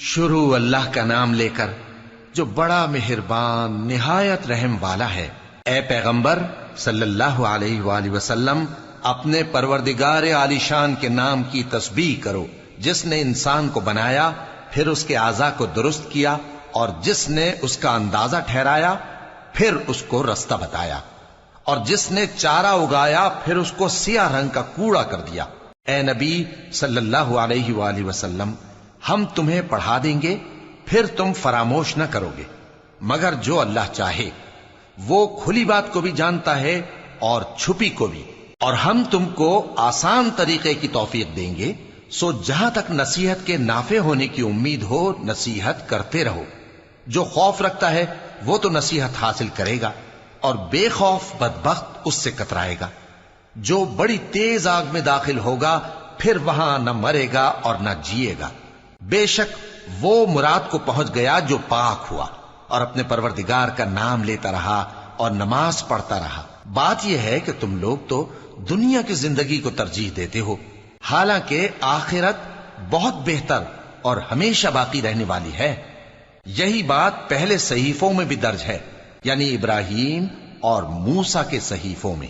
شروع اللہ کا نام لے کر جو بڑا مہربان نہایت رحم والا ہے۔ اے پیغمبر صلی اللہ علیہ وآلہ وسلم، اپنے پروردگار عالی شان کے نام کی تسبیح کرو، جس نے انسان کو بنایا، پھر اس کے اعضاء کو درست کیا، اور جس نے اس کا اندازہ ٹھہرایا، پھر اس کو رستہ بتایا، اور جس نے چارہ اگایا، پھر اس کو سیاہ رنگ کا کوڑا کر دیا۔ اے نبی صلی اللہ علیہ وآلہ وسلم، ہم تمہیں پڑھا دیں گے، پھر تم فراموش نہ کرو گے، مگر جو اللہ چاہے۔ وہ کھلی بات کو بھی جانتا ہے اور چھپی کو بھی، اور ہم تم کو آسان طریقے کی توفیق دیں گے، سو جہاں تک نصیحت کے نافع ہونے کی امید ہو نصیحت کرتے رہو۔ جو خوف رکھتا ہے وہ تو نصیحت حاصل کرے گا، اور بے خوف بدبخت اس سے کترائے گا۔ جو بڑی تیز آگ میں داخل ہوگا، پھر وہاں نہ مرے گا اور نہ جیے گا۔ بے شک وہ مراد کو پہنچ گیا جو پاک ہوا، اور اپنے پروردگار کا نام لیتا رہا اور نماز پڑھتا رہا۔ بات یہ ہے کہ تم لوگ تو دنیا کی زندگی کو ترجیح دیتے ہو، حالانکہ آخرت بہت بہتر اور ہمیشہ باقی رہنے والی ہے۔ یہی بات پہلے صحیفوں میں بھی درج ہے، یعنی ابراہیم اور موسیٰ کے صحیفوں میں۔